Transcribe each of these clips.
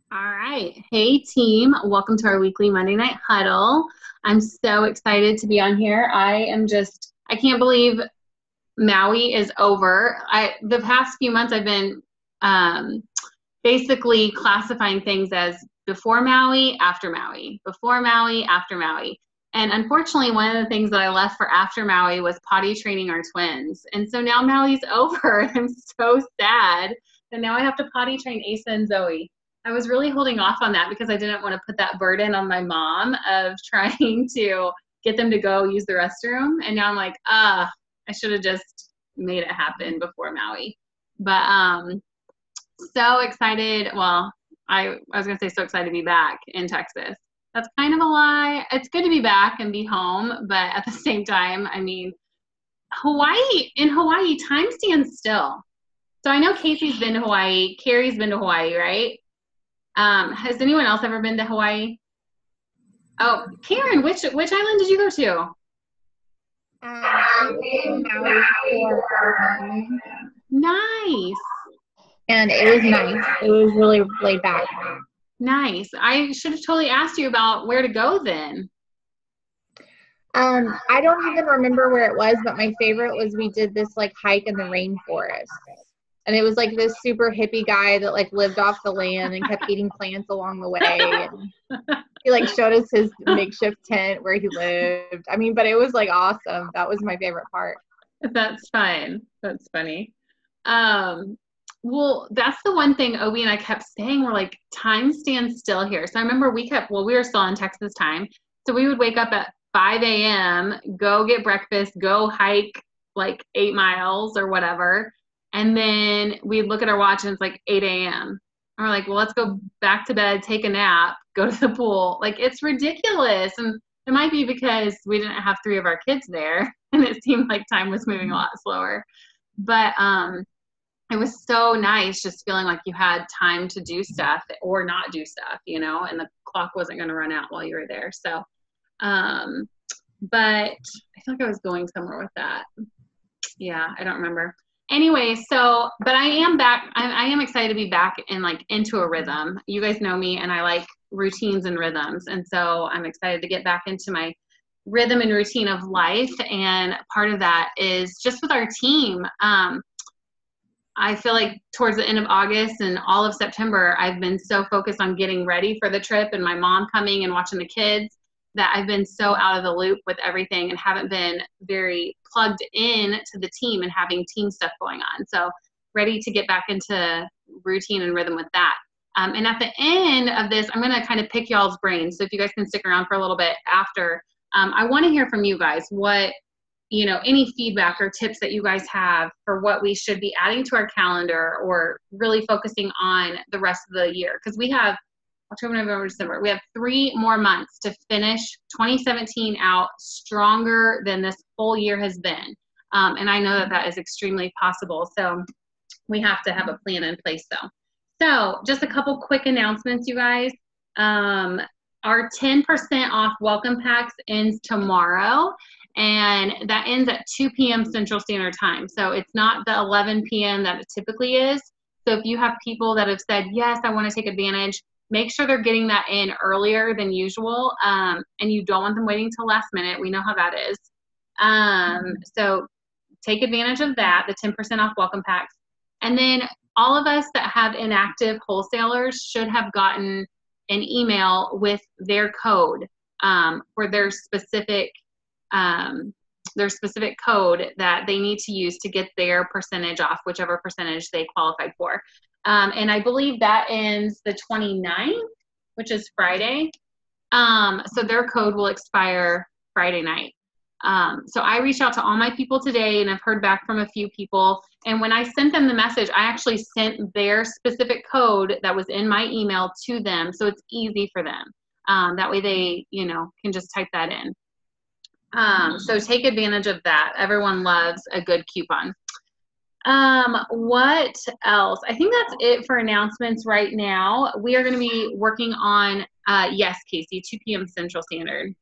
All right. Hey, team. Welcome to our weekly Monday Night Huddle. I'm so excited to be on here. I can't believe Maui is over. The past few months, I've been um, basically classifying things as before Maui, after Maui, before Maui, after Maui. And unfortunately, one of the things that I left for after Maui was potty training our twins. And so now Maui's over. I'm so sad that now I have to potty train Asa and Zoe. I was really holding off on that because I didn't want to put that burden on my mom of trying to get them to go use the restroom. And now I'm like, I should have just made it happen before Maui. But so excited. Well, I was going to say so excited to be back in Texas. That's kind of a lie. It's good to be back and be home, but at the same time, I mean, in Hawaii, time stands still. So I know Casey's been to Hawaii, Carrie's been to Hawaii, right? Has anyone else ever been to Hawaii? Oh, Karen, which island did you go to? I went to Maui for our honeymoon, Nice. and it was nice. It was really laid back. Nice. I should have totally asked you about where to go then. I don't even remember where it was, but my favorite was we did this like hike in the rainforest. And it was like this super hippie guy that like lived off the land and kept eating plants along the way. And he like showed us his makeshift tent where he lived. I mean, but it was like awesome. That was my favorite part. That's fine. That's funny. Um, well, that's the one thing Obi and I kept saying. We're like, time stands still here. So I remember we were still in Texas time. So we would wake up at 5 a.m., go get breakfast, go hike like 8 miles or whatever. And then we'd look at our watch and it's like 8 a.m. And we're like, well, let's go back to bed, take a nap, go to the pool. Like, it's ridiculous. And it might be because we didn't have three of our kids there and it seemed like time was moving a lot slower. But it was so nice just feeling like you had time to do stuff or not do stuff, and the clock wasn't going to run out while you were there. So, but I feel like I was going somewhere with that. Yeah, I don't remember. Anyway, but I am back. I am excited to be back and like into a rhythm. You guys know me, and I like routines and rhythms, and so I'm excited to get back into my rhythm and routine of life. And part of that is just with our team. I feel like towards the end of August and all of September, I've been so focused on getting ready for the trip and my mom coming and watching the kids that I've been so out of the loop with everything and haven't been very plugged in to the team and having team stuff going on. So ready to get back into routine and rhythm with that. And at the end of this, I'm going to kind of pick y'all's brains. So if you guys can stick around for a little bit after, I want to hear from you guys any feedback or tips that you guys have for what we should be adding to our calendar or really focusing on the rest of the year. Because we have October, November, December. We have 3 more months to finish 2017 out stronger than this whole year has been. And I know that that is extremely possible. So we have to have a plan in place though. So just a couple quick announcements, you guys. Our 10% off welcome packs ends tomorrow, and that ends at 2 p.m. Central Standard Time. So it's not the 11 p.m. that it typically is. So if you have people that have said, yes, I want to take advantage, make sure they're getting that in earlier than usual, and you don't want them waiting till last minute. We know how that is. So take advantage of that, the 10% off welcome packs. And then all of us that have inactive wholesalers should have gotten an email with their code for their specific code that they need to use to get their percentage off, whichever percentage they qualified for. And I believe that ends the 29th, which is Friday. So their code will expire Friday night. So I reached out to all my people today and I've heard back from a few people. And when I sent them the message, I actually sent their specific code that was in my email to them. So it's easy for them. That way they, can just type that in. So take advantage of that. Everyone loves a good coupon. What else? I think that's it for announcements right now. We are going to be working on, yes, Casey, 2 p.m. Central Standard.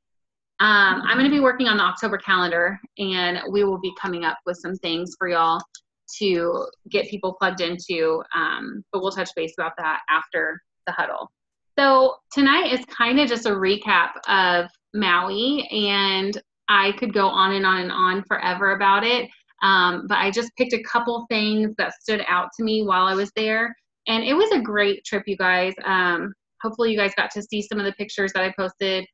I'm going to be working on the October calendar, and we will be coming up with some things for y'all to get people plugged into, but we'll touch base about that after the huddle. So tonight is kind of just a recap of Maui, and I could go on and on and on forever about it. But I just picked a couple things that stood out to me while I was there. And it was a great trip, you guys. Hopefully you guys got to see some of the pictures that I posted.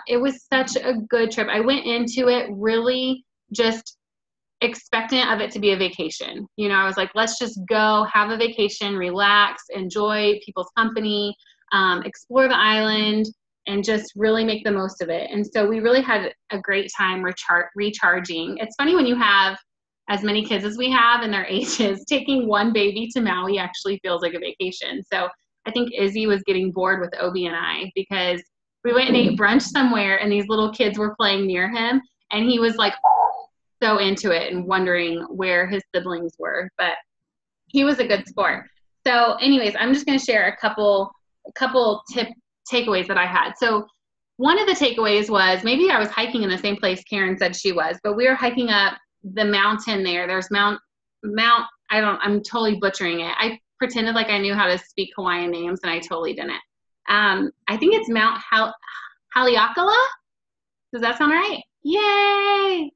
It was such a good trip. I went into it really just expectant of it to be a vacation. You know, I was like, let's just go have a vacation, relax, enjoy people's company, explore the island, and just really make the most of it. And so we really had a great time recharging. It's funny when you have as many kids as we have and their ages, taking one baby to Maui actually feels like a vacation. So I think Izzy was getting bored with Obi and I, because we went and ate brunch somewhere and these little kids were playing near him, and he was like so into it and wondering where his siblings were, but he was a good sport. So anyways, I'm just going to share a couple takeaways that I had. So one of the takeaways was, maybe I was hiking in the same place Karen said she was, but we were hiking up the mountain there. There's Mount, I'm totally butchering it. I pretended like I knew how to speak Hawaiian names and I totally didn't. I think it's Mount Haleakala. Does that sound right? Yay!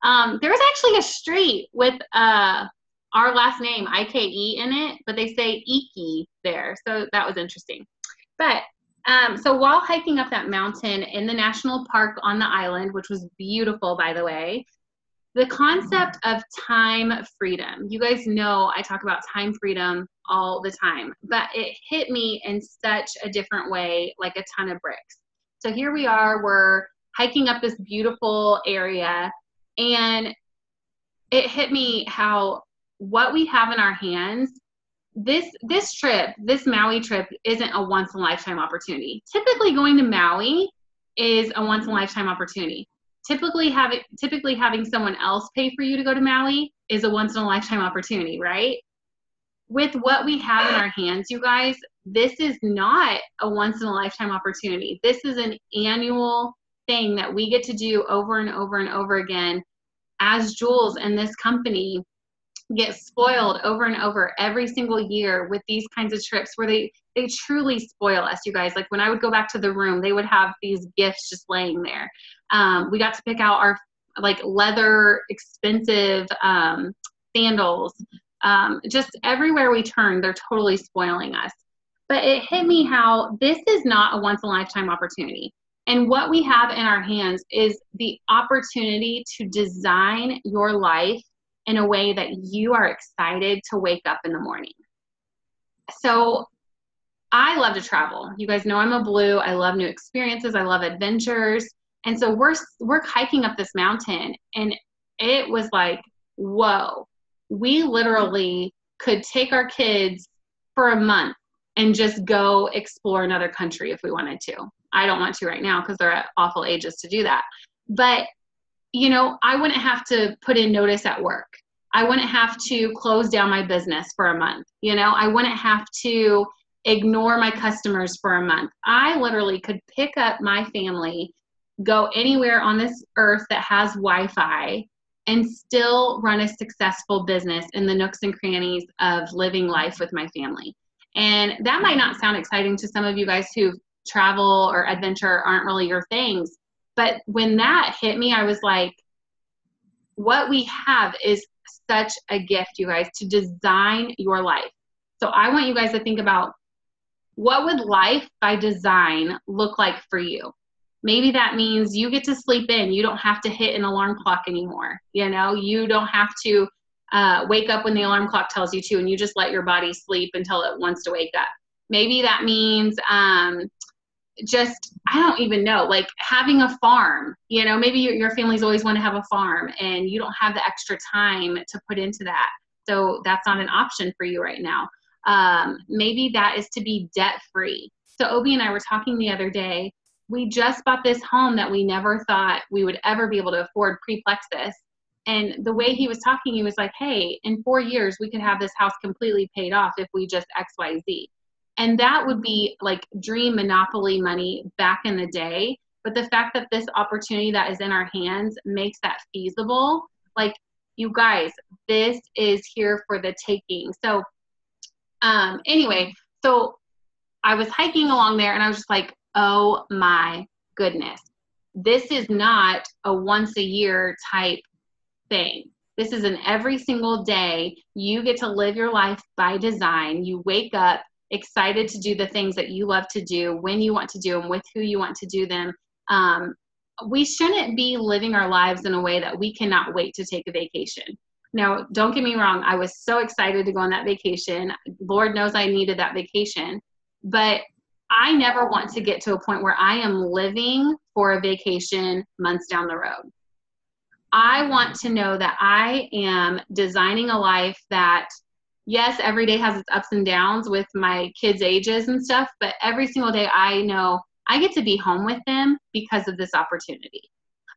There was actually a street with our last name, I-K-E, in it, but they say Iki there. So that was interesting. But so while hiking up that mountain in the national park on the island, which was beautiful, by the way, the concept of time freedom. You guys know I talk about time freedom all the time, but it hit me in such a different way, like a ton of bricks. So here we are, we're hiking up this beautiful area, and it hit me how what we have in our hands, this trip, this Maui trip, isn't a once in a lifetime opportunity. Typically going to Maui is a once in a lifetime opportunity. Typically having someone else pay for you to go to Maui is a once in a lifetime opportunity, right? With what we have in our hands, you guys, this is not a once in a lifetime opportunity. This is an annual thing that we get to do over and over and over again, as Jules and this company get spoiled over and over every single year with these kinds of trips where they truly spoil us, you guys. Like when I would go back to the room, they would have these gifts just laying there. We got to pick out our like leather expensive sandals. Just everywhere we turn, they're totally spoiling us. But it hit me how this is not a once in a lifetime opportunity. And what we have in our hands is the opportunity to design your life in a way that you are excited to wake up in the morning. So I love to travel. You guys know I'm a blue. I love new experiences. I love adventures. And so we're hiking up this mountain, and it was like, whoa, we literally could take our kids for a month and just go explore another country if we wanted to. I don't want to right now because they're at awful ages to do that. But, you know, I wouldn't have to put in notice at work. I wouldn't have to close down my business for a month. You know, I wouldn't have to ignore my customers for a month. I literally could pick up my family, go anywhere on this earth that has Wi-Fi, and still run a successful business in the nooks and crannies of living life with my family. And that might not sound exciting to some of you guys who travel or adventure aren't really your things. But when that hit me, I was like, what we have is such a gift, you guys, to design your life. So I want you guys to think about, what would life by design look like for you? Maybe that means you get to sleep in. You don't have to hit an alarm clock anymore. You know, you don't have to wake up when the alarm clock tells you to, and you just let your body sleep until it wants to wake up. Maybe that means just, I don't even know, like having a farm. You know, maybe your family's always want to have a farm and you don't have the extra time to put into that. So that's not an option for you right now. Maybe that is to be debt free. So Obi and I were talking the other day. We just bought this home that we never thought we would ever be able to afford pre-Plexus. And the way he was talking, he was like, hey, in 4 years, we could have this house completely paid off if we just X, Y, Z. And that would be like dream monopoly money back in the day. But the fact that this opportunity that is in our hands makes that feasible, like, you guys, this is here for the taking. So anyway, so I was hiking along there and I was just like, oh my goodness, this is not a once a year type thing. This is an every single day. You get to live your life by design. You wake up excited to do the things that you love to do, when you want to do them, with who you want to do them. We shouldn't be living our lives in a way that we cannot wait to take a vacation. Now, don't get me wrong. I was so excited to go on that vacation. Lord knows I needed that vacation. But I never want to get to a point where I am living for a vacation months down the road. I want to know that I am designing a life that, yes, every day has its ups and downs with my kids' ages and stuff, but every single day I know I get to be home with them because of this opportunity.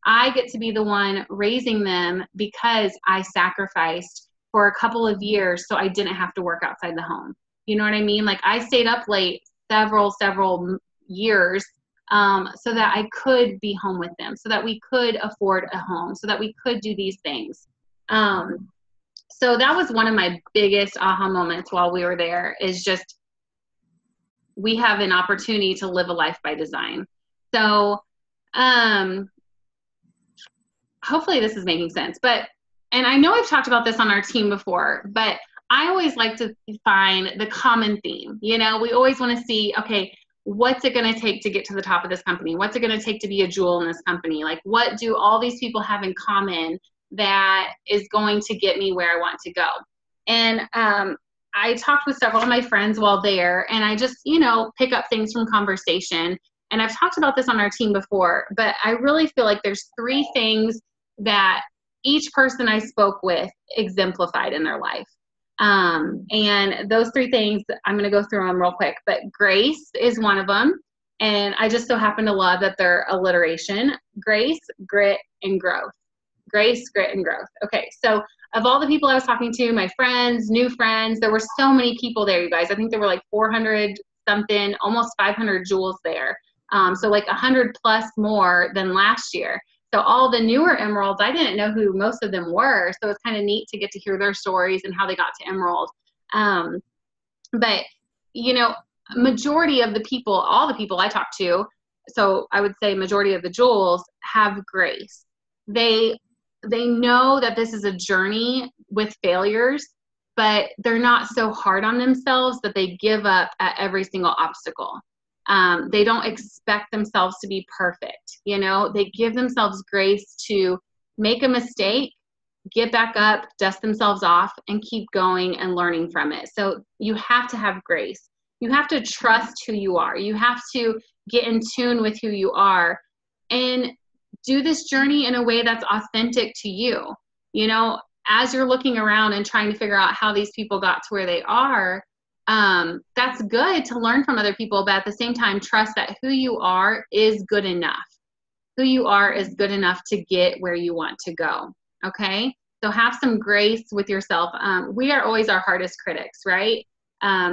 I get to be the one raising them because I sacrificed for a couple of years so I didn't have to work outside the home. You know what I mean? Like I stayed up late several years so that I could be home with them, so that we could afford a home, so that we could do these things. So that was one of my biggest aha moments while we were there, is just we have an opportunity to live a life by design. So hopefully this is making sense. And I know I've talked about this on our team before, but I always like to find the common theme. You know, we always want to see, okay, what's it going to take to get to the top of this company? What's it going to take to be a jewel in this company? Like, what do all these people have in common that is going to get me where I want to go? And I talked with several of my friends while there, and I just, you know, pick up things from conversation. And I've talked about this on our team before, but I really feel like there's 3 things that each person I spoke with exemplified in their life. And those 3 things, I'm going to go through them real quick, but grace is one of them. And I just so happen to love that they're alliteration: grace, grit, and growth. Grace, grit, and growth. Okay. So of all the people I was talking to, my friends, new friends, there were so many people there, you guys. I think there were like 400 something, almost 500 jewels there. So like 100 plus more than last year. So all the newer emeralds, I didn't know who most of them were. So it's kind of neat to get to hear their stories and how they got to emerald. But, you know, majority of the people, all the people I talked to, so I would say majority of the jewels have grace. They know that this is a journey with failures, but they're not so hard on themselves that they give up at every single obstacle. They don't expect themselves to be perfect. You know, they give themselves grace to make a mistake, get back up, dust themselves off, and keep going and learning from it. So you have to have grace. You have to trust who you are. You have to get in tune with who you are and do this journey in a way that's authentic to you. You know, as you're looking around and trying to figure out how these people got to where they are, that's good to learn from other people, but at the same time, trust that who you are is good enough. Who you are is good enough to get where you want to go. Okay. So have some grace with yourself. We are always our hardest critics, right?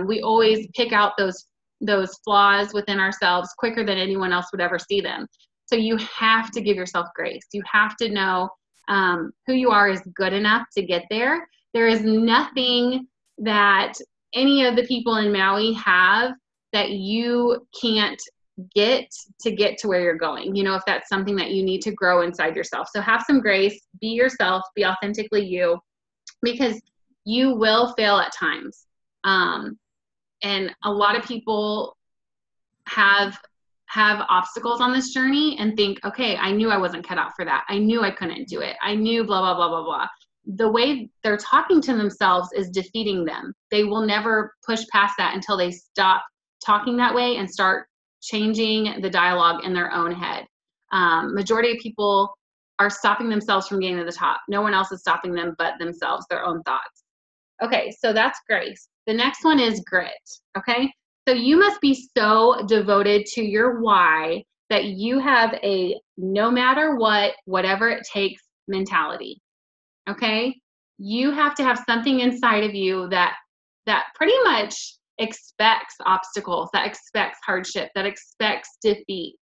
We always pick out those flaws within ourselves quicker than anyone else would ever see them. So you have to give yourself grace. You have to know who you are is good enough to get there. There is nothing that any of the people in Maui have that you can't get to where you're going. You know, if that's something that you need to grow inside yourself. So have some grace, be yourself, be authentically you, because you will fail at times. And a lot of people have obstacles on this journey and think, okay, I knew I wasn't cut out for that. I knew I couldn't do it. I knew blah, blah, blah, blah, blah. The way they're talking to themselves is defeating them. They will never push past that until they stop talking that way and start changing the dialogue in their own head. Majority of people are stopping themselves from getting to the top. No one else is stopping them but themselves, their own thoughts. Okay, so that's grace. The next one is grit, okay? So you must be so devoted to your why that you have a no matter what, whatever it takes mentality. Okay, you have to have something inside of you that pretty much expects obstacles, that expects hardship, that expects defeat.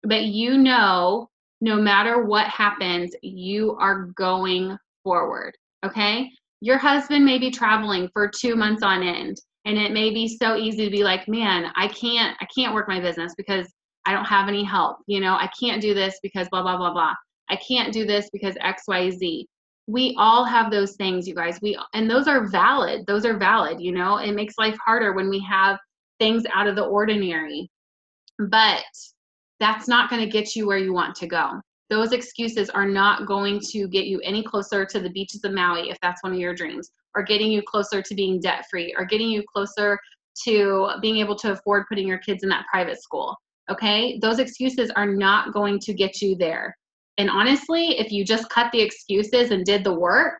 But you know, no matter what happens, you are going forward. Okay, your husband may be traveling for 2 months on end, And it may be so easy to be like, man, I can't work my business because I don't have any help. You know, I can't do this because blah, blah, blah, blah. I can't do this because X, Y, Z. We all have those things, you guys. And those are valid. Those are valid. You know, it makes life harder when we have things out of the ordinary, but that's not going to get you where you want to go. Those excuses are not going to get you any closer to the beaches of Maui if that's one of your dreams, or getting you closer to being debt free, or getting you closer to being able to afford putting your kids in that private school. Okay? Those excuses are not going to get you there. And honestly, if you just cut the excuses and did the work,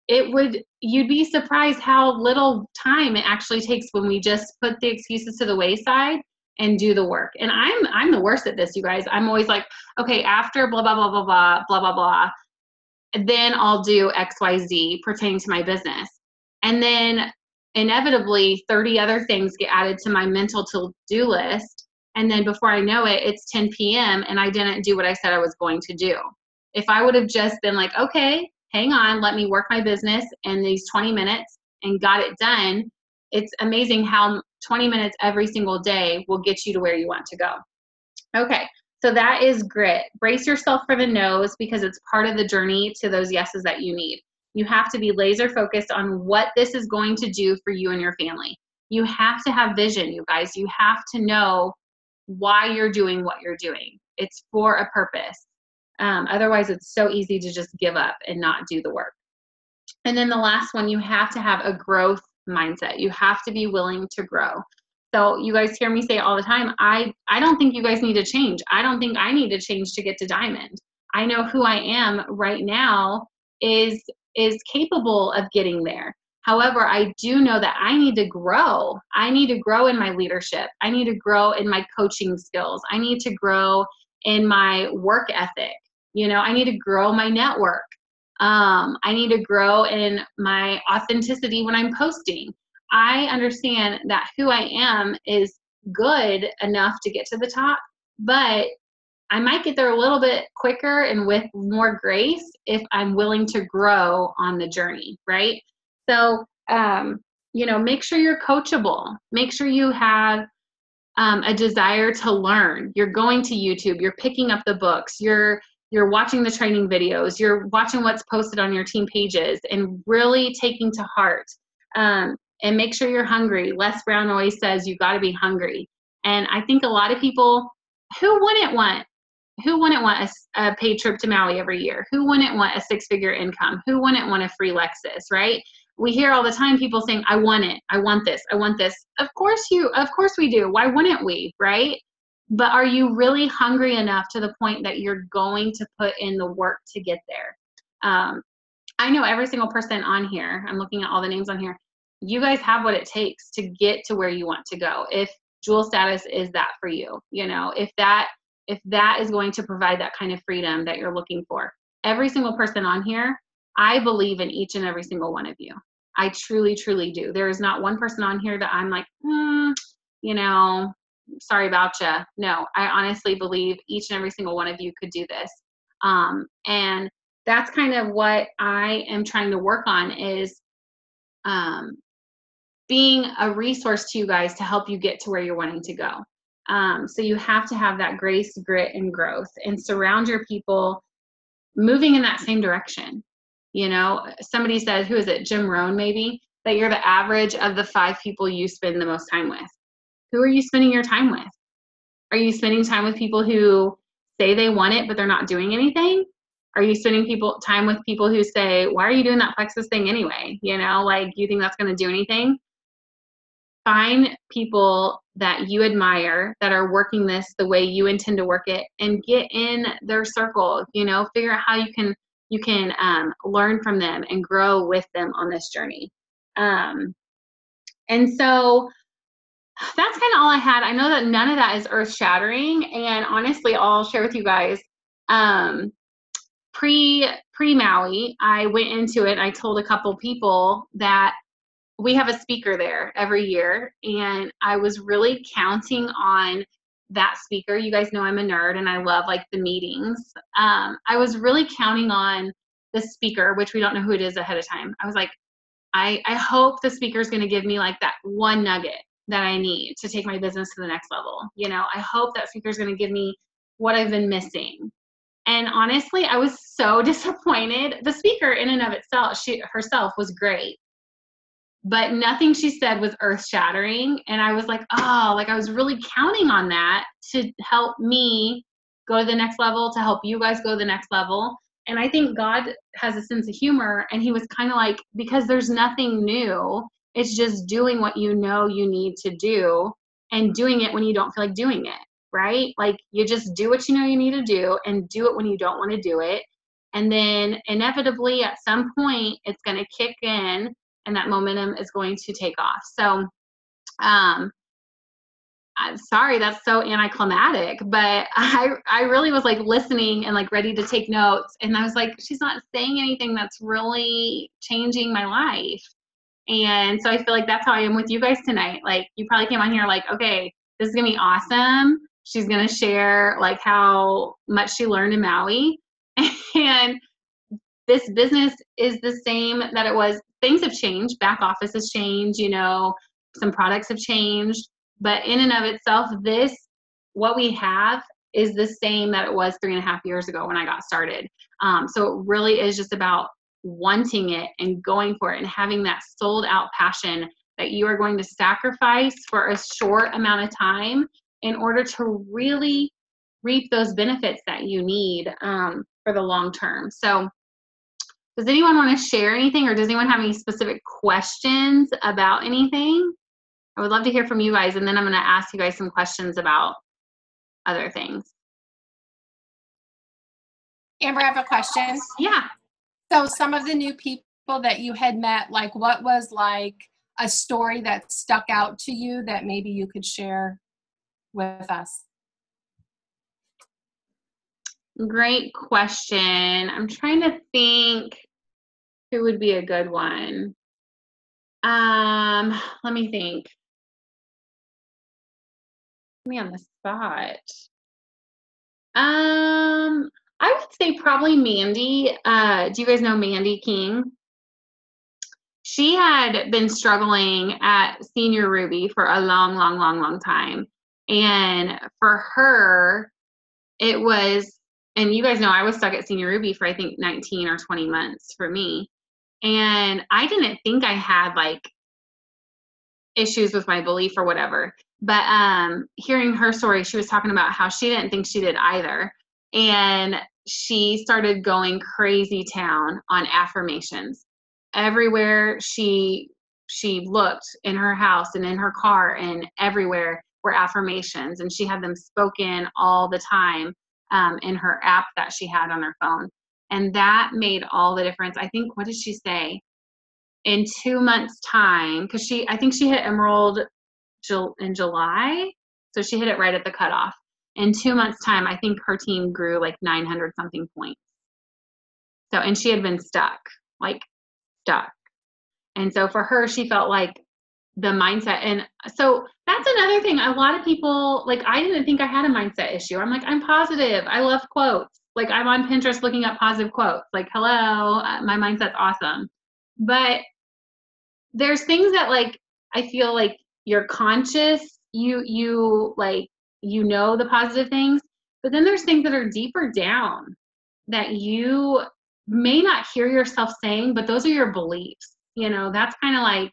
you'd be surprised how little time it actually takes when we just put the excuses to the wayside and do the work. And I'm the worst at this, you guys. I'm always like, okay, after blah, blah, blah, blah, blah, blah, blah, blah, then I'll do XYZ pertaining to my business. And then inevitably 30 other things get added to my mental to-do list. And then before I know it, it's 10 p.m. and I didn't do what I said I was going to do. If I would have just been like, okay, hang on, let me work my business in these 20 minutes and got it done, it's amazing how 20 minutes every single day will get you to where you want to go. Okay, so that is grit. Brace yourself for the no's because it's part of the journey to those yeses that you need. You have to be laser focused on what this is going to do for you and your family. You have to have vision, you guys. You have to know why you're doing what you're doing. It's for a purpose. Otherwise, it's so easy to just give up and not do the work. And then the last one, you have to have a growth mindset. You have to be willing to grow. So you guys hear me say it all the time, I don't think you guys need to change. I don't think I need to change to get to diamond. I know who I am right now is capable of getting there. However, I do know that I need to grow. I need to grow in my leadership. I need to grow in my coaching skills. I need to grow in my work ethic. You know, I need to grow my network. I need to grow in my authenticity when I'm posting. I understand that who I am is good enough to get to the top, but I might get there a little bit quicker and with more grace if I'm willing to grow on the journey, right? So, you know, make sure you're coachable. Make sure you have a desire to learn. You're going to YouTube, you're picking up the books, you're watching the training videos, you're watching what's posted on your team pages and really taking to heart. And make sure you're hungry. Les Brown always says you got to be hungry. And I think a lot of people, who wouldn't want a paid trip to Maui every year? Who wouldn't want a 6-figure income? Who wouldn't want a free Lexus, right? We hear all the time people saying, I want it. I want this. I want this. Of course we do. Why wouldn't we, right? But are you really hungry enough to the point that you're going to put in the work to get there? I know every single person on here, I'm looking at all the names on here, you guys have what it takes to get to where you want to go. If jewel status is that for you, you know, if that is going to provide that kind of freedom that you're looking for. Every single person on here, I believe in each and every single one of you. I truly, truly do. There is not one person on here that I'm like, you know, sorry about you. No, I honestly believe each and every single one of you could do this. And that's kind of what I am trying to work on is being a resource to you guys to help you get to where you're wanting to go. So you have to have that grace, grit, and growth and surround your people moving in that same direction. You know, somebody said, who is it? Jim Rohn, maybe, that you're the average of the 5 people you spend the most time with. Who are you spending your time with? Are you spending time with people who say they want it, but they're not doing anything? Are you spending time with people who say, why are you doing that Plexus thing anyway? You know, like, you think that's going to do anything? Find people that you admire that are working this the way you intend to work it and get in their circle. You know, figure out how you can learn from them and grow with them on this journey. And so that's kind of all I had. I know that none of that is earth shattering. And honestly, I'll share with you guys, pre-Maui, I went into it. I told a couple people that we have a speaker there every year, and I was really counting on that speaker. You guys know I'm a nerd and I love like the meetings. I was really counting on the speaker, which we don't know who it is ahead of time. I was like, I hope the speaker is going to give me like that one nugget that I need to take my business to the next level. You know, I hope that speaker is going to give me what I've been missing. And honestly, I was so disappointed. The speaker in and of itself, she herself was great, but nothing she said was earth shattering. And I was like, oh, like I was really counting on that to help me go to the next level, to help you guys go to the next level. And I think God has a sense of humor, and he was kind of like, because there's nothing new, it's just doing what you know you need to do and doing it when you don't feel like doing it, right? Like you just do what you know you need to do and do it when you don't want to do it. And then inevitably at some point it's going to kick in and that momentum is going to take off. So I'm sorry, that's so anticlimactic, but I really was like listening and like ready to take notes. And I was like, she's not saying anything that's really changing my life. And so I feel like that's how I am with you guys tonight. Like you probably came on here like, okay, this is gonna be awesome. She's gonna share like how much she learned in Maui. And this business is the same that it was. Things have changed. Back office has changed, you know, some products have changed. But in and of itself, this, what we have is the same that it was 3.5 years ago when I got started. So it really is just about wanting it and going for it and having that sold out passion that you are going to sacrifice for a short amount of time in order to really reap those benefits that you need for the long term. So does anyone want to share anything, or does anyone have any specific questions about anything? I would love to hear from you guys, and then I'm going to ask you guys some questions about other things. Amber, I have a question. Yeah. So some of the new people that you had met, like what was like a story that stuck out to you that maybe you could share with us? Great question. I'm trying to think who would be a good one. Let me think. Put me on the spot. I would say probably Mandy. Do you guys know Mandy King? She had been struggling at Senior Ruby for a long time. And for her, it was, and you guys know I was stuck at Senior Ruby for I think 19 or 20 months for me. And I didn't think I had like issues with my belief or whatever. But hearing her story, she was talking about how she didn't think she did either. And she started going crazy town on affirmations. Everywhere she looked, in her house and in her car and everywhere, were affirmations. And she had them spoken all the time in her app that she had on her phone. And that made all the difference. I think, what did she say? In 2 months' time, because I think she hit Emerald in July, so she hit it right at the cutoff. In 2 months' time, I think her team grew like 900 something points. So, and she had been stuck. And so for her, she felt like the mindset. And so that's another thing. A lot of people, like, I didn't think I had a mindset issue. I'm like, I'm positive. I love quotes. Like, I'm on Pinterest looking up positive quotes. Like, hello, my mindset's awesome. But there's things that, like, I feel like you're conscious, you like, you know the positive things, but then there's things that are deeper down that you may not hear yourself saying, but those are your beliefs. You know, that's kind of like,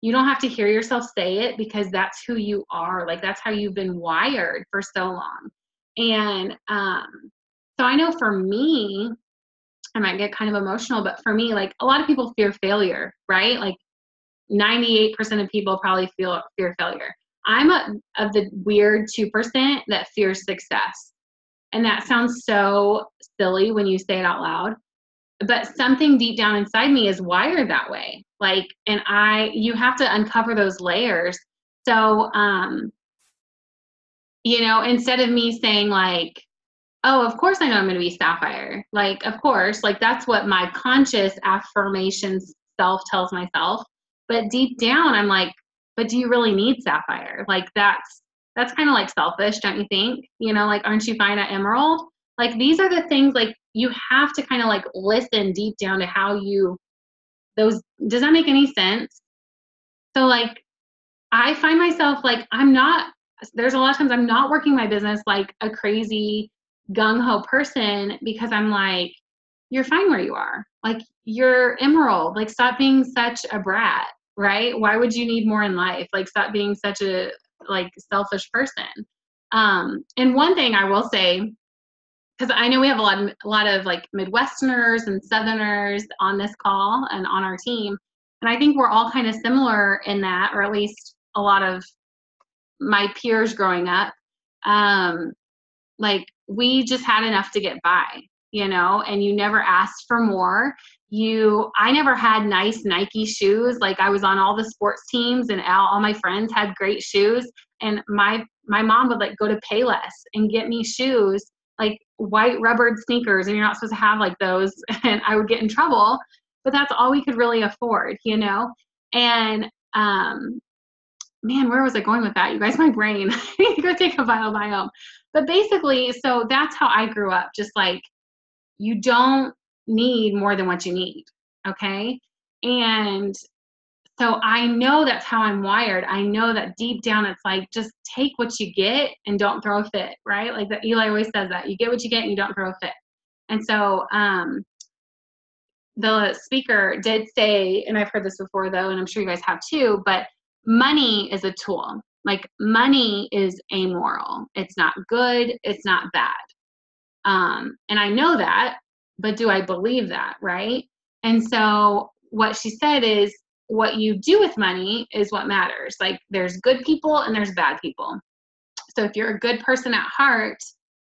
you don't have to hear yourself say it because that's who you are. Like, that's how you've been wired for so long. And so I know for me, I might get kind of emotional, but for me, like, a lot of people fear failure, right? Like 98% of people probably fear failure. I'm of the weird 2% that fears success. And that sounds so silly when you say it out loud, but something deep down inside me is wired that way. Like, and you have to uncover those layers. So, you know, instead of me saying like, oh, of course I know I'm going to be Sapphire. Like, of course, like that's what my conscious affirmation self tells myself. But deep down, I'm like, but do you really need Sapphire? Like, that's kind of like selfish, don't you think? You know, like, aren't you fine at Emerald? Like, these are the things, like, you have to kind of like listen deep down to how you does that make any sense? So like, I find myself like, there's a lot of times I'm not working my business like a crazy gung-ho person, because I'm like, you're fine where you are. Like, you're emerald. Like, stop being such a brat, right? Why would you need more in life? Like, stop being such a like selfish person. And one thing I will say, because I know we have a lot of like Midwesterners and Southerners on this call and on our team. And I think we're all kind of similar in that, or at least a lot of my peers growing up. Like, we just had enough to get by, and you never asked for more. I never had nice Nike shoes. Like, I was on all the sports teams and all my friends had great shoes. And my mom would like go to Payless and get me shoes, like white rubbered sneakers. And you're not supposed to have like those. And I would get in trouble, but that's all we could really afford, And, man, where was I going with that? You guys, my brain. I need to go take a biome. But basically, so that's how I grew up. Just like, you don't need more than what you need. Okay. And so I know that's how I'm wired. I know that deep down, it's like, just take what you get and don't throw a fit, right? Like that Eli always says that you get what you get and you don't throw a fit. And so, the speaker did say, and I've heard this before though, and I'm sure you guys have too, but money is a tool. Like, money is amoral. It's not good. It's not bad. And I know that, but do I believe that, right? And so what she said is, what you do with money is what matters. Like, there's good people and there's bad people. So if you're a good person at heart,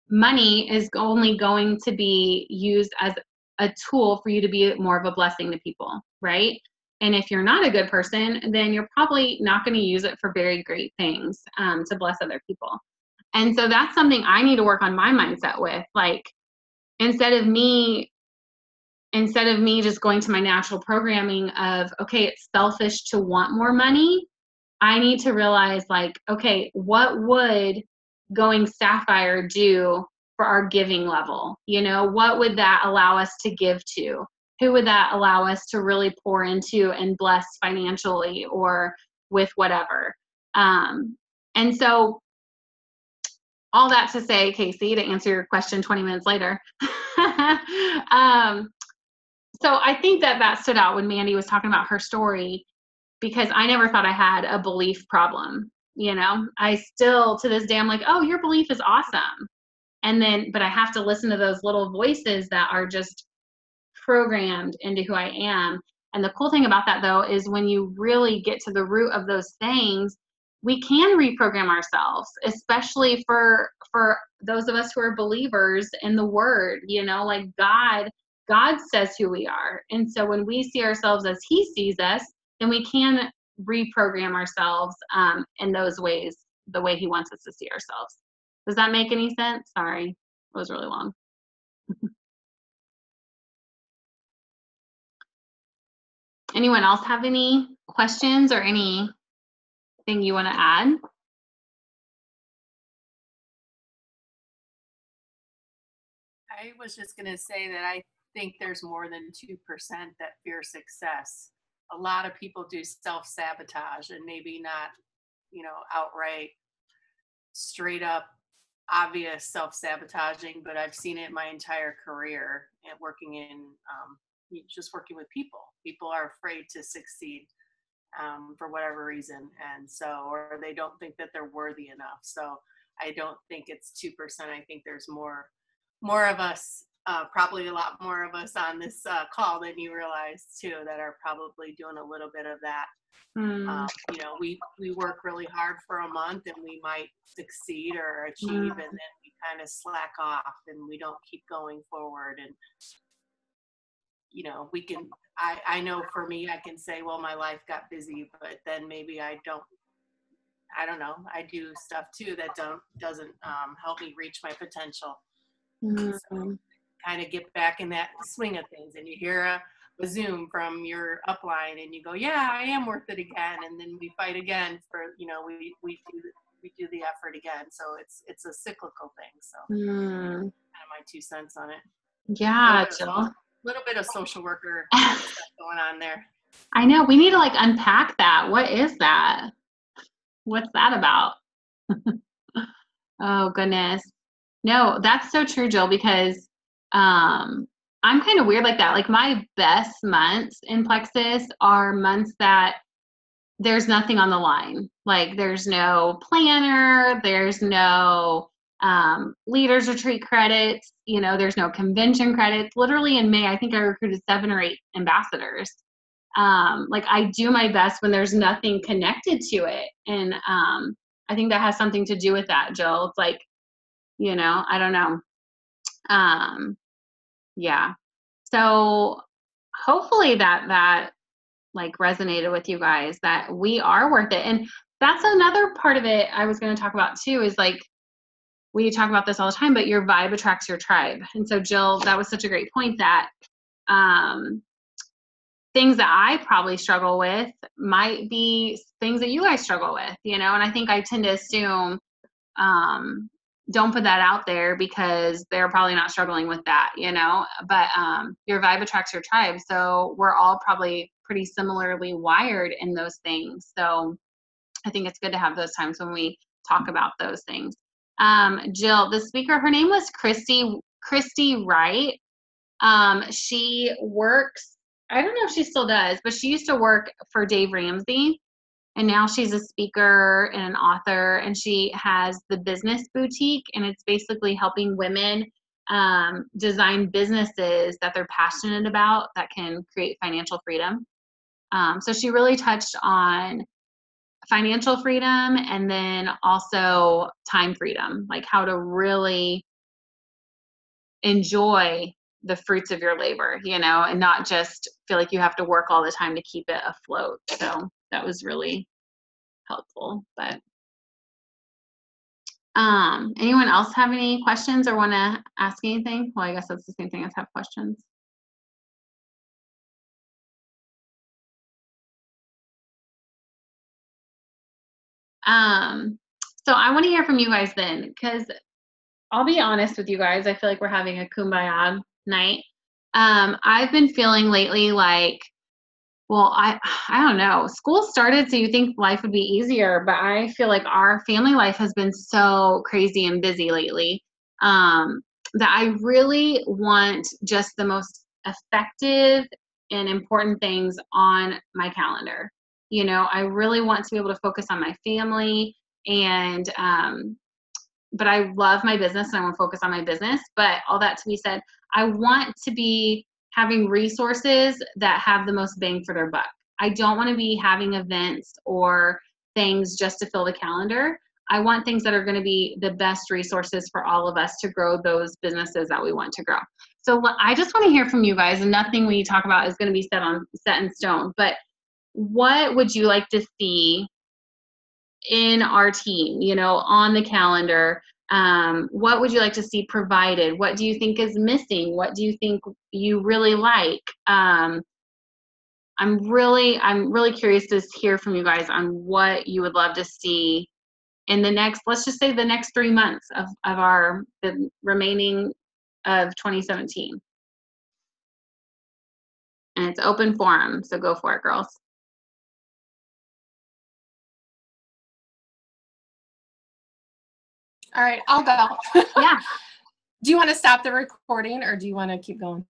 money is only going to be used as a tool for you to be more of a blessing to people, right? And if you're not a good person, then you're probably not going to use it for very great things, to bless other people. And so that's something I need to work on my mindset with. Like, instead of me just going to my natural programming of, okay, it's selfish to want more money, I need to realize, like, okay, what would going sapphire do for our giving level? What would that allow us to give to? Who would that allow us to really pour into and bless financially or with whatever? And so, all that to say, Casey, to answer your question 20 minutes later. So I think that stood out when Mandy was talking about her story, because I never thought I had a belief problem. I still, to this day, I'm like, oh, your belief is awesome. But I have to listen to those little voices that are just programmed into who I am. And the cool thing about that, though, is when you really get to the root of those things, we can reprogram ourselves, especially for those of us who are believers in the word, like God says who we are. And so when we see ourselves as he sees us, then we can reprogram ourselves in those ways, the way he wants us to see ourselves. Does that make any sense? Sorry, it was really long. Anyone else have any questions or anything you want to add? I was just going to say that I think there's more than 2% that fear success. A lot of people do self-sabotage, and maybe not, outright, straight up, obvious self-sabotaging, but I've seen it my entire career and working in just working with people. People are afraid to succeed for whatever reason, and so, or they don't think that they're worthy enough. So I don't think it's 2%. I think there's more of us, probably a lot more of us on this call than you realize too, that are probably doing a little bit of that. We work really hard for a month and we might succeed or achieve, and then we kind of slack off and we don't keep going forward. And we can, I know for me, I can say, well, my life got busy, but then maybe I don't know, I do stuff too that doesn't help me reach my potential. So kind of get back in that swing of things, and you hear a Zoom from your upline and you go, yeah, I am worth it again. And then we fight again for, we do the effort again. So it's a cyclical thing. So kind of my 2 cents on it. Yeah, Jill. A little bit of social worker stuff going on there. I know. We need to like unpack that. What is that? What's that about? Oh goodness. No, that's so true, Jill, because I'm kind of weird like that. Like my best months in Plexus are months that there's nothing on the line. Like there's no planner, there's no leaders retreat credits, you know, there's no convention credits. Literally in May, I think I recruited 7 or 8 ambassadors. Like I do my best when there's nothing connected to it. And I think that has something to do with that, Jill. It's like, you know, I don't know. Yeah. So hopefully that like resonated with you guys, that we are worth it. And that's another part of it I was going to talk about too, is like, we talk about this all the time, but your vibe attracts your tribe. And so Jill, that was such a great point, that things that I probably struggle with might be things that you guys struggle with, you know? And I think I tend to assume, don't put that out there because they're probably not struggling with that, you know? But your vibe attracts your tribe. So we're all probably pretty similarly wired in those things. So I think it's good to have those times when we talk about those things. Jill, the speaker, her name was Christy Wright. She works, I don't know if she still does, but she used to work for Dave Ramsey. And now she's a speaker and an author, and she has the Business Boutique, and it's basically helping women design businesses that they're passionate about that can create financial freedom. So she really touched on financial freedom and then also time freedom, like how to really enjoy the fruits of your labor, you know, and not just feel like you have to work all the time to keep it afloat. So that was really helpful. But anyone else have any questions or want to ask anything? Well, I guess that's the same thing as have questions. So I want to hear from you guys then, because I'll be honest with you guys, I feel like we're having a kumbaya night. I've been feeling lately like, well, I don't know. School started, so you think life would be easier, but I feel like our family life has been so crazy and busy lately, that I really want just the most effective and important things on my calendar. You know, I really want to be able to focus on my family, and but I love my business and I want to focus on my business. But all that to be said, I want to be having resources that have the most bang for their buck. I don't want to be having events or things just to fill the calendar. I want things that are going to be the best resources for all of us to grow those businesses that we want to grow. So I just want to hear from you guys, and nothing we talk about is going to be set in stone. But what would you like to see in our team, you know, on the calendar? What would you like to see provided? What do you think is missing? What do you think you really like? I'm really curious to hear from you guys on what you would love to see in the next, let's just say the next 3 months of the remaining of 2017. And it's open forum, so go for it, girls. All right, I'll go. Yeah. Do you want to stop the recording or do you want to keep going?